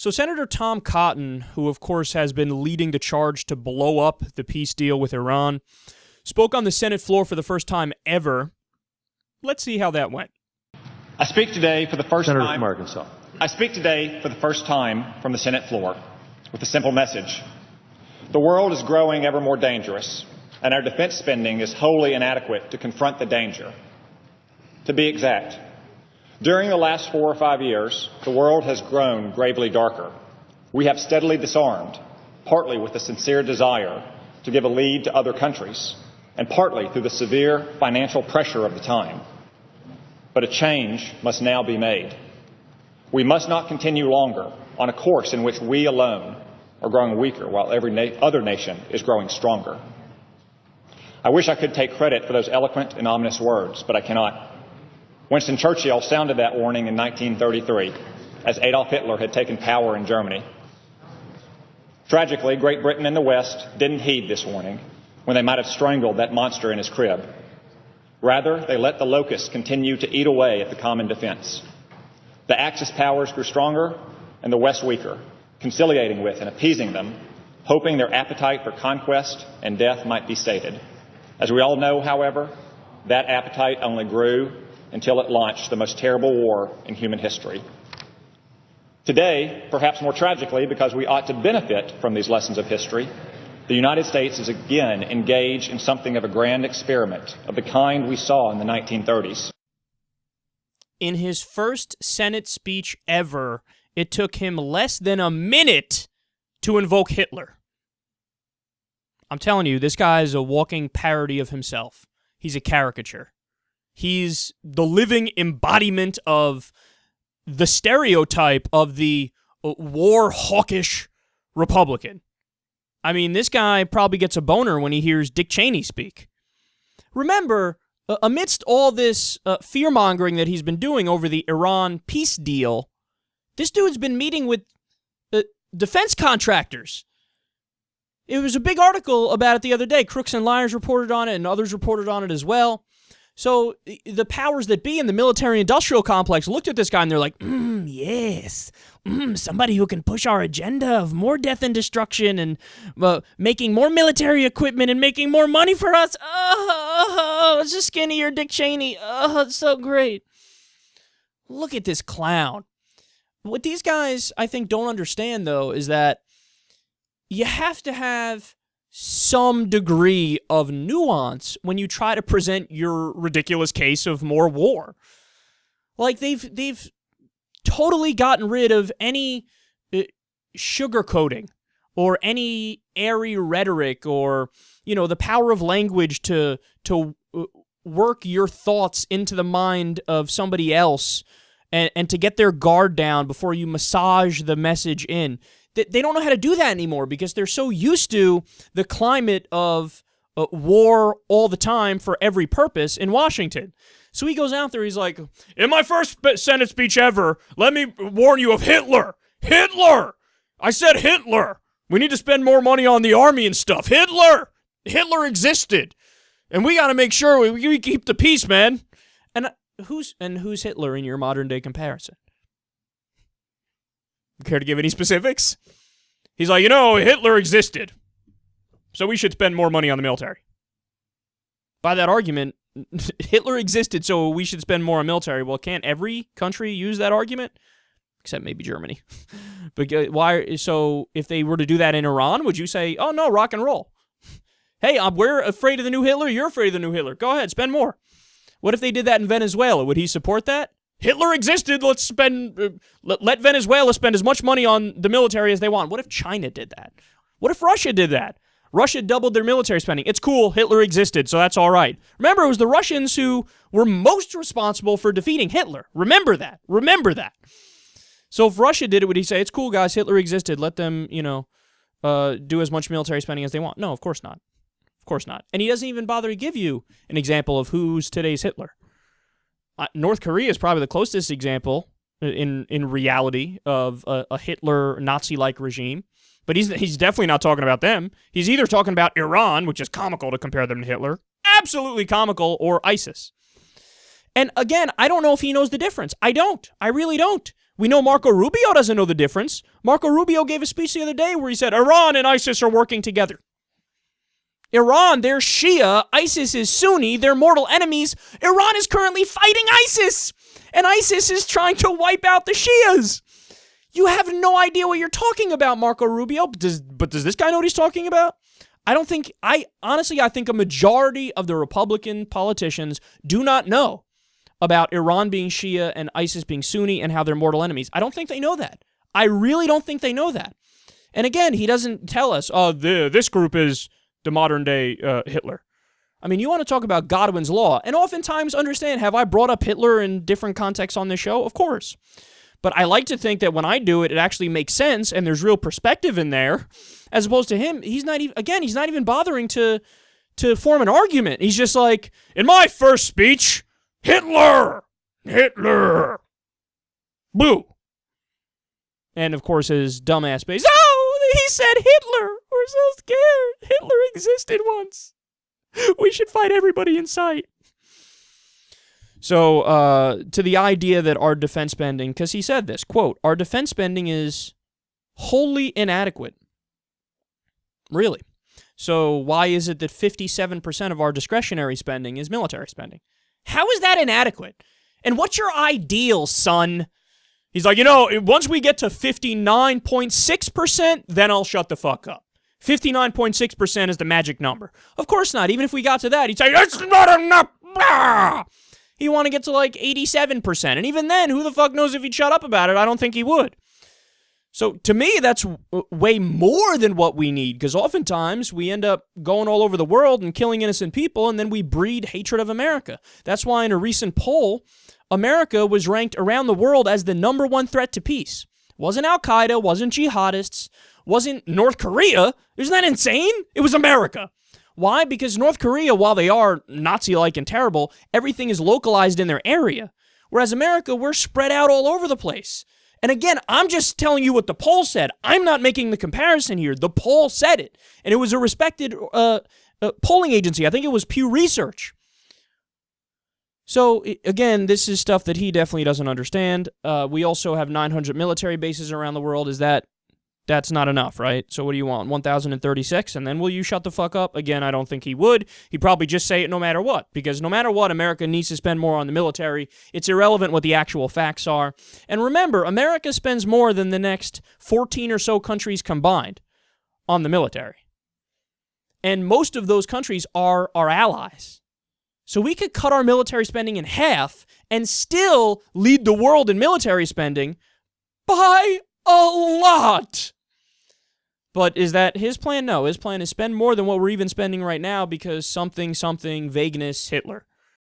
So Senator Tom Cotton, who of course has been leading the charge to blow up the peace deal with Iran, spoke on the Senate floor for the first time ever. Let's see how that went. I speak today for the first Senator time. from Arkansas. I speak today for the first time from the Senate floor with a simple message. The world is growing ever more dangerous, and our defense spending is wholly inadequate to confront the danger. To be exact, during the last 4 or 5 years, the world has grown gravely darker. We have steadily disarmed, partly with a sincere desire to give a lead to other countries, and partly through the severe financial pressure of the time. But a change must now be made. We must not continue longer on a course in which we alone are growing weaker while every other nation is growing stronger. I wish I could take credit for those eloquent and ominous words, but I cannot. Winston Churchill sounded that warning in 1933 as Adolf Hitler had taken power in Germany. Tragically, Great Britain and the West didn't heed this warning when they might have strangled that monster in his crib. Rather, they let the locusts continue to eat away at the common defense. The Axis powers grew stronger and the West weaker, conciliating with and appeasing them, hoping their appetite for conquest and death might be sated. As we all know, however, that appetite only grew until it launched the most terrible war in human history. Today, perhaps more tragically, because we ought to benefit from these lessons of history, the United States is again engaged in something of a grand experiment of the kind we saw in the 1930s. In his first Senate speech ever, it took him less than a minute to invoke Hitler. I'm telling you, this guy is a walking parody of himself. He's a caricature. He's the living embodiment of the stereotype of the war-hawkish Republican. I mean, this guy probably gets a boner when he hears Dick Cheney speak. Remember, amidst all this fear-mongering that he's been doing over the Iran peace deal, this dude's been meeting with defense contractors. It was a big article about it the other day. Crooks and Liars reported on it, and others reported on it as well. So the powers that be in the military-industrial complex looked at this guy and they're like, yes, somebody who can push our agenda of more death and destruction and making more military equipment and making more money for us. Oh, it's a skinnier Dick Cheney. Oh, it's so great. Look at this clown. What these guys, I think, don't understand, though, is that you have to have some degree of nuance when you try to present your ridiculous case of more war. Like, they've totally gotten rid of any sugarcoating or any airy rhetoric or, you know, the power of language to work your thoughts into the mind of somebody else and to get their guard down before you massage the message in. They don't know how to do that anymore because they're so used to the climate of war all the time for every purpose in Washington. So he goes out there, he's like, in my first Senate speech ever, let me warn you of Hitler. Hitler! I said Hitler! We need to spend more money on the army and stuff. Hitler! Hitler existed! And we gotta make sure we keep the peace, man. And who's Hitler in your modern-day comparison? Care to give any specifics? He's like, Hitler existed, so we should spend more money on the military. By that argument, Hitler existed, so we should spend more on military. Well, can't every country use that argument? Except maybe Germany. But why? So if they were to do that in Iran, would you say, oh no, rock and roll? Hey, we're afraid of the new Hitler, you're afraid of the new Hitler. Go ahead, spend more. What if they did that in Venezuela? Would he support that? Hitler existed, let's spend, let Venezuela spend as much money on the military as they want. What if China did that? What if Russia did that? Russia doubled their military spending. It's cool, Hitler existed, so that's all right. Remember, it was the Russians who were most responsible for defeating Hitler. Remember that. Remember that. So if Russia did it, would he say, it's cool, guys, Hitler existed, let them, do as much military spending as they want? No, of course not. Of course not. And he doesn't even bother to give you an example of who's today's Hitler. North Korea is probably the closest example in reality of a Hitler Nazi-like regime, but he's definitely not talking about them. He's either talking about Iran, which is comical to compare them to Hitler, absolutely comical, or ISIS. And again, I don't know if he knows the difference. I don't. I really don't. We know Marco Rubio doesn't know the difference. Marco Rubio gave a speech the other day where he said, Iran and ISIS are working together. Iran, they're Shia. ISIS is Sunni. They're mortal enemies. Iran is currently fighting ISIS. And ISIS is trying to wipe out the Shias. You have no idea what you're talking about, Marco Rubio. But does this guy know what he's talking about? I think a majority of the Republican politicians do not know about Iran being Shia and ISIS being Sunni and how they're mortal enemies. I don't think they know that. I really don't think they know that. And again, he doesn't tell us, this group is the modern day Hitler. I mean, you want to talk about Godwin's law, and oftentimes understand, have I brought up Hitler in different contexts on this show? Of course. But I like to think that when I do it, it actually makes sense, and there's real perspective in there, as opposed to him. He's not even bothering to form an argument. He's just like, in my first speech, Hitler! Boo! And of course, his dumbass base, he said Hitler! We're so scared! Hitler existed once! We should fight everybody in sight. So, to the idea that our defense spending, because he said this, quote, our defense spending is wholly inadequate. Really? So why is it that 57% of our discretionary spending is military spending? How is that inadequate? And what's your ideal, son? He's like, once we get to 59.6%, then I'll shut the fuck up. 59.6% is the magic number. Of course not. Even if we got to that, he'd say, it's not enough. Blah! He want to get to like 87%. And even then, who the fuck knows if he'd shut up about it? I don't think he would. So to me, that's way more than what we need, because oftentimes we end up going all over the world and killing innocent people, and then we breed hatred of America. That's why in a recent poll, America was ranked around the world as the #1 threat to peace. Wasn't Al-Qaeda, wasn't jihadists, wasn't North Korea. Isn't that insane? It was America. Why? Because North Korea, while they are Nazi-like and terrible, everything is localized in their area. Whereas America, we're spread out all over the place. And again, I'm just telling you what the poll said. I'm not making the comparison here. The poll said it. And it was a respected polling agency. I think it was Pew Research. So, again, this is stuff that he definitely doesn't understand. We also have 900 military bases around the world. That's not enough, right? So what do you want, 1,036? And then will you shut the fuck up? Again, I don't think he would. He'd probably just say it no matter what, because no matter what, America needs to spend more on the military. It's irrelevant what the actual facts are. And remember, America spends more than the next 14 or so countries combined on the military. And most of those countries are our allies. So we could cut our military spending in half and still lead the world in military spending by a lot. But is that his plan? No, his plan is spend more than what we're even spending right now because something, vagueness, Hitler.